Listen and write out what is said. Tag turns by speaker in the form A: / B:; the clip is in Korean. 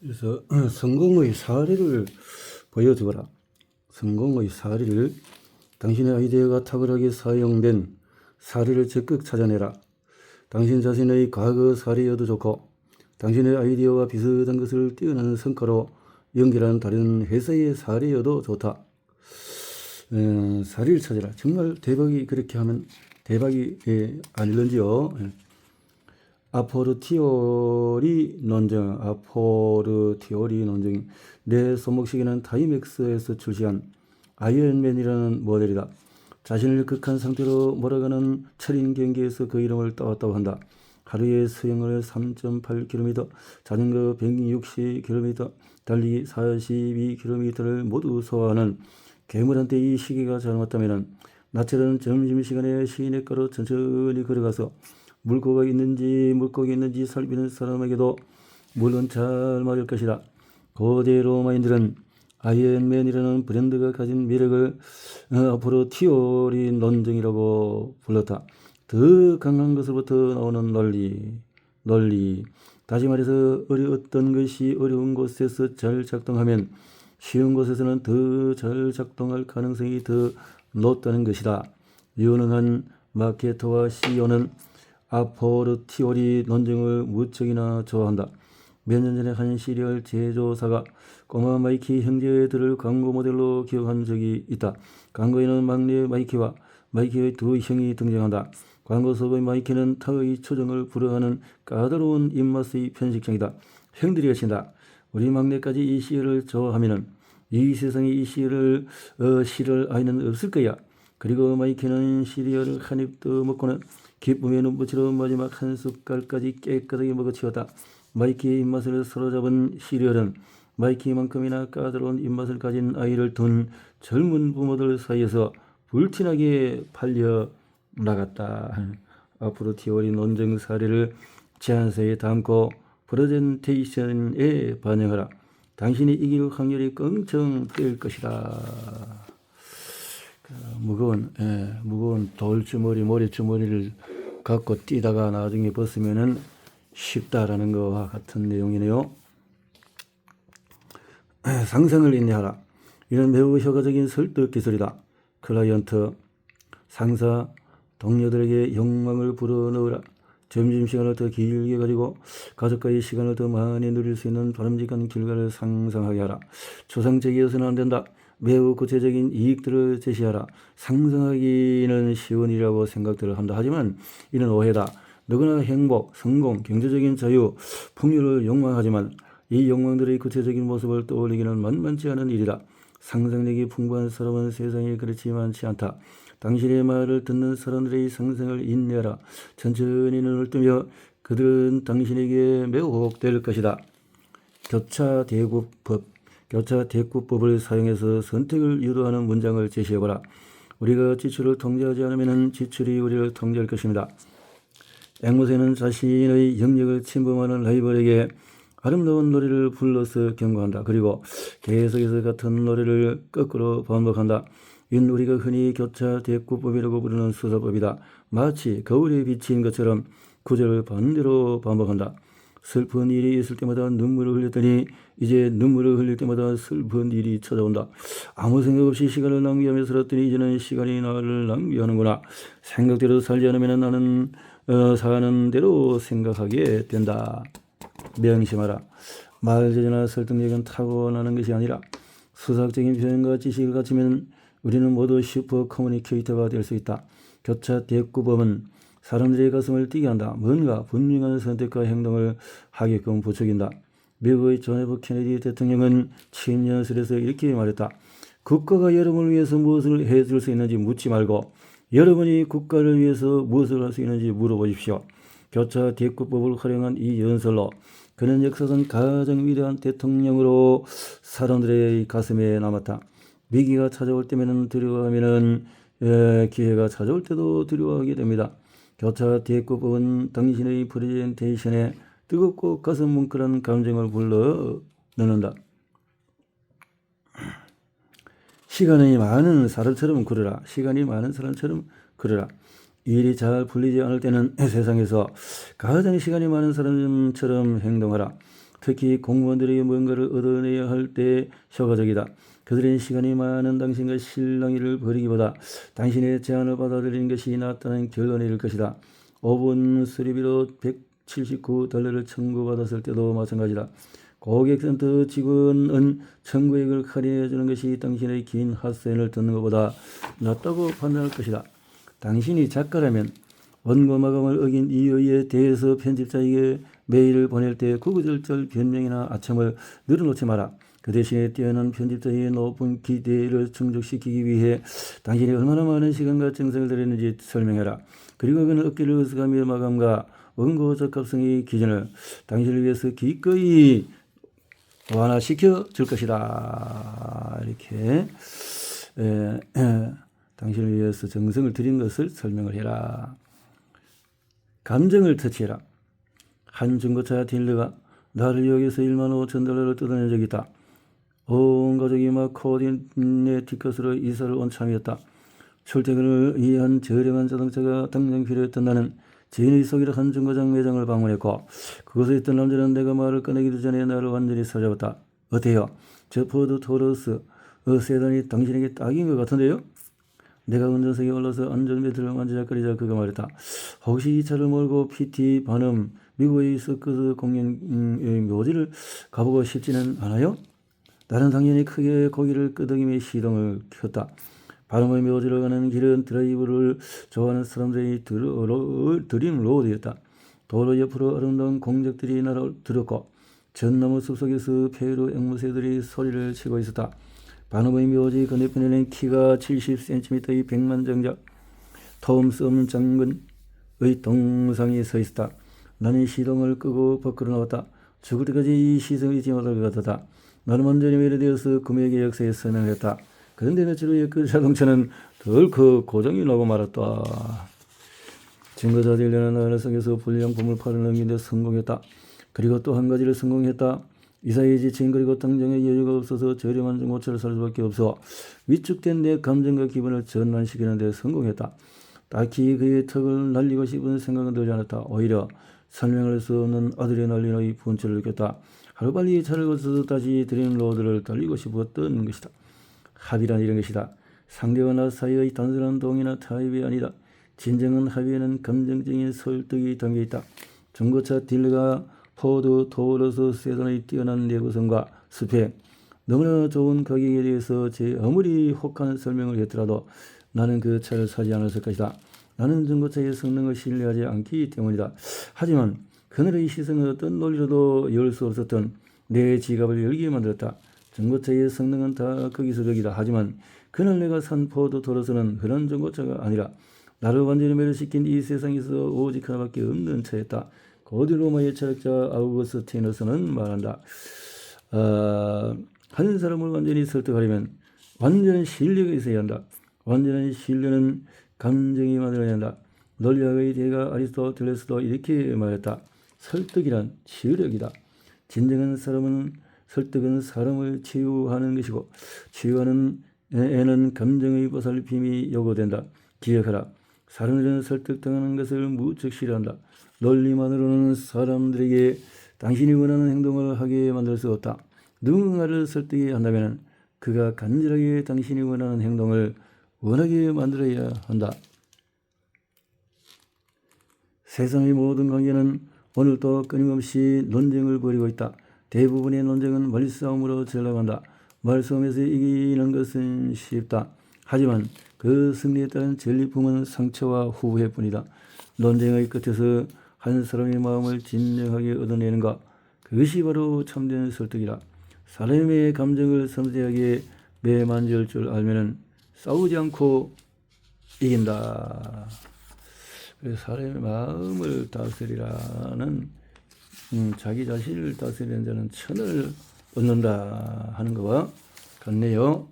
A: 그래서 성공의 사례를 보여주거라. 성공의 사례를 당신의 아이디어가 탁월하게 사용된 사례를 적극 찾아내라. 당신 자신의 과거 사례여도 좋고 당신의 아이디어와 비슷한 것을 뛰어나는 성과로 연결하는 다른 회사의 사례여도 좋다. 사례를 찾아라. 정말 대박이 그렇게 하면 대박이 아닐런지요. 아포르 티오리 논증, 내 손목시계는 타이맥스에서 출시한 아이언맨이라는 모델이다. 자신을 극한 상태로 몰아가는 철인 경기에서 그 이름을 따왔다고 한다. 하루에 수영을 3.8km, 자전거 160km, 달리기 42km를 모두 소화하는 괴물한테 이 시계가 잘못하면 나처럼 점심시간에 시내가로 천천히 걸어가서 물고기 있는지 살피는 사람에게도 물론 잘 맞을 것이다. 고대 로마인들은 아이언맨이라는 브랜드가 가진 매력을 앞으로 티오리 논증이라고 불렀다. 더 강한 것으로부터 나오는 논리. 다시 말해서 어떤 것이 어려운 곳에서 잘 작동하면 쉬운 곳에서는 더 잘 작동할 가능성이 더 높다는 것이다. 유능한 마케터와 CEO는 아포르 티오리 논증을 무척이나 좋아한다. 몇 년 전에 한 시리얼 제조사가 꼬마 마이키 형제들을 광고 모델로 기억한 적이 있다. 광고에는 막내 마이키와 마이키의 두 형이 등장한다. 광고 속의 마이키는 타의 초정을 불허하는 까다로운 입맛의 편식장이다. 형들이 외친다. 우리 막내까지 이 시리얼을 좋아하면은 이 세상에 이 시리얼을 싫어할 아이는 없을 거야. 그리고 마이키는 시리얼을 한 입 더 먹고는 기쁨의 눈빛으로 마지막 한 숟갈까지 깨끗하게 먹어치웠다. 마이키의 입맛을 사로잡은 시리얼은 마이키만큼이나 까다로운 입맛을 가진 아이를 둔 젊은 부모들 사이에서 불티나게 팔려 나갔다. 앞으로 티오리 논증 사례를 제안서에 담고 프레젠테이션에 반영하라. 당신이 이길 확률이 껑청 뛸 것이다. 무거운 돌주머니, 모래주머니를 갖고 뛰다가 나중에 벗으면은 쉽다라는 것과 같은 내용이네요. 상상을 인내하라. 이는 매우 효과적인 설득 기술이다. 클라이언트, 상사, 동료들에게 욕망을 불어넣으라. 점심시간을 더 길게 가지고 가족과의 시간을 더 많이 누릴 수 있는 바람직한 결과를 상상하게 하라. 초상적이어서는 안 된다. 매우 구체적인 이익들을 제시하라. 상상하기는 쉬운 일이라고 생각들을 한다. 하지만 이는 오해다. 누구나 행복, 성공, 경제적인 자유, 풍요를 욕망하지만 이 욕망들의 구체적인 모습을 떠올리기는 만만치 않은 일이다. 상상력이 풍부한 사람은 세상에 그렇지 많지 않다. 당신의 말을 듣는 사람들의 상상을 인내하라. 천천히 눈을 뜨며 그들은 당신에게 매우 호흡될 것이다. 교차 대구법을 사용해서 선택을 유도하는 문장을 제시해보라. 우리가 지출을 통제하지 않으면 지출이 우리를 통제할 것입니다. 앵무새는 자신의 영역을 침범하는 라이벌에게 아름다운 노래를 불러서 경고한다. 그리고 계속해서 같은 노래를 거꾸로 반복한다. 이는 우리가 흔히 교차 대구법이라고 부르는 수사법이다. 마치 거울에 비친 것처럼 구절을 반대로 반복한다. 슬픈 일이 있을 때마다 눈물을 흘렸더니 이제 눈물을 흘릴 때마다 슬픈 일이 찾아온다. 아무 생각 없이 시간을 낭비하며 살았더니 이제는 시간이 나를 낭비하는구나. 생각대로 살지 않으면 나는 사는 대로 생각하게 된다. 명심하라. 말재주나 설득력은 타고나는 것이 아니라 수학적인 표현과 지식을 갖추면 우리는 모두 슈퍼 커뮤니케이터가 될 수 있다. 교차 대구법은 사람들의 가슴을 뛰게 한다. 뭔가 분명한 선택과 행동을 하게끔 부추긴다. 미국의 존 F 케네디 대통령은 취임 연설에서 이렇게 말했다. 국가가 여러분을 위해서 무엇을 해줄 수 있는지 묻지 말고 여러분이 국가를 위해서 무엇을 할 수 있는지 물어보십시오. 교차 대구법을 활용한 이 연설로 그는 역사상 가장 위대한 대통령으로 사람들의 가슴에 남았다. 위기가 찾아올 때면 두려워하면 기회가 찾아올 때도 두려워하게 됩니다. 교차 대구법은 당신의 프레젠테이션에 뜨겁고 가슴 뭉클한 감정을 불러넣는다. 시간이 많은 사람처럼 그러라. 일이 잘 풀리지 않을 때는 세상에서 가장 시간이 많은 사람처럼 행동하라. 특히 공무원들에게 뭔가를 얻어내야 할 때 효과적이다. 그들의 시간이 많은 당신과 실랑이를 벌이기보다 당신의 제안을 받아들이는 것이 낫다는 결론에 이를 것이다. 5분 수리비로 $179를 청구받았을 때도 마찬가지다. 고객센터 직원은 청구액을 할인해 주는 것이 당신의 긴 핫사연을 듣는 것보다 낫다고 판단할 것이다. 당신이 작가라면 원고 마감을 어긴 이유에 대해서 편집자에게 메일을 보낼 때 구구절절 변명이나 아첨을 늘어놓지 마라. 그 대신에 뛰어난 편집자의 높은 기대를 충족시키기 위해 당신이 얼마나 많은 시간과 정성을 들였는지 설명해라. 그리고 그는 어깨를 으쓱하며 마감과 원고 적합성의 기준을 당신을 위해서 기꺼이 완화시켜 줄 것이다. 이렇게 당신을 위해서 정성을 들인 것을 설명을 해라. 감정을 터치해라. 한 중고차 딜러가 나를 여기서 $15,000를 뜯어낸 적이 있다. 온 가족이 막 코디네티컷으로 이사를 온 참이었다. 출퇴근을 위한 저렴한 자동차가 당장 필요했던 나는 지인의 소개로 한 중고장 매장을 방문했고 그곳에 있던 남자는 내가 말을 꺼내기도 전에 나를 완전히 사로잡았다. 어때요? 저 포드 토러스 세단이 당신에게 딱인 것 같은데요? 내가 운전석에 올라서 안전벨트를 만지작거리자 그가 말했다. 혹시 이 차를 몰고 PT 반음 미국의 서커스 공연의 묘지를 가보고 싶지는 않아요? 나는 당연히 크게 고개를 끄덕이며 시동을 켰다. 반음의 묘지로 가는 길은 드라이브를 좋아하는 사람들의 드림 로드였다. 도로 옆으로 아름다운 공작들이 날아들었고 전나무 숲속에서 페루 앵무새들이 소리를 치고 있었다. 반음의 묘지 건너편에는 키가 70cm의 백만장자 톰썸 장군의 동상이 서 있었다. 나는 시동을 끄고 밖으로 나왔다. 죽을 때까지 이 시선을 잊지 못할 것 같았다. 나는 완전히 매료되어서 금액의 역사에 설명을 했다. 그런데 며칠 후에 그 자동차는 덜컥 고장이 나고 말았다. 증거자 딜러는 나를 속에서 불량품을 팔을 넘기는 데 성공했다. 그리고 또 한 가지를 성공했다. 이사에 지친 그리고 당장의 여유가 없어서 저렴한 중고차를 살 수밖에 없어 위축된 내 감정과 기분을 전환시키는 데 성공했다. 딱히 그의 턱을 날리고 싶은 생각은 들지 않았다. 오히려 설명할 수 없는 아드레날린의 분출을 느꼈다. 하루빨리 차를 거쳐서 다시 드림 로드를 달리고 싶었던 것이다. 합의란 이런 것이다. 상대와 나 사이의 단순한 동의나 타협이 아니다. 진정한 합의에는 감정적인 설득이 담겨있다. 중고차 딜러가 포드 토러스 세단의 뛰어난 내구성과 스펙, 너무나 좋은 가격에 대해서 제 아무리 혹한 설명을 했더라도 나는 그 차를 사지 않았을 것이다. 나는 중고차의 성능을 신뢰하지 않기 때문이다. 하지만 그날의 시선은 어떤 논리로도 열 수 없었던 내 지갑을 열게 만들었다. 중고차의 성능은 다 거기서저기다. 하지만 그날 내가 산 포드 토러스는 흔한 중고차가 아니라 나를 완전히 매료시킨 이 세상에서 오직 하나밖에 없는 차였다. 고대 로마의 철학자 아우구스티누스는 말한다. 한 사람을 완전히 설득하려면 완전한 신뢰가 있어야 한다. 완전한 신뢰는 감정이 만들어야 한다. 논리학의 대가 아리스토텔레스도 이렇게 말했다. 설득이란 치유력이다. 진정한 설득은 사람을 치유하는 것이고 치유하는 에는 감정의 보살핌이 요구된다. 기억하라. 사람들은 설득당하는 것을 무척 싫어한다. 논리만으로는 사람들에게 당신이 원하는 행동을 하게 만들 수 없다. 누군가를 설득해야 한다면 그가 간절하게 당신이 원하는 행동을 원하게 만들어야 한다. 세상의 모든 관계는 오늘도 끊임없이 논쟁을 벌이고 있다. 대부분의 논쟁은 말싸움으로 전락한다. 말싸움에서 이기는 것은 쉽다. 하지만 그 승리에 따른 전리품은 상처와 후회뿐이다. 논쟁의 끝에서 한 사람의 마음을 진정하게 얻어내는 것, 그것이 바로 참된 설득이다. 사람의 감정을 섬세하게 매만질 줄 알면 싸우지 않고 이긴다. 사람의 마음을 다스리라는 자기 자신을 다스리는 자는 천을 얻는다 하는 것과 같네요.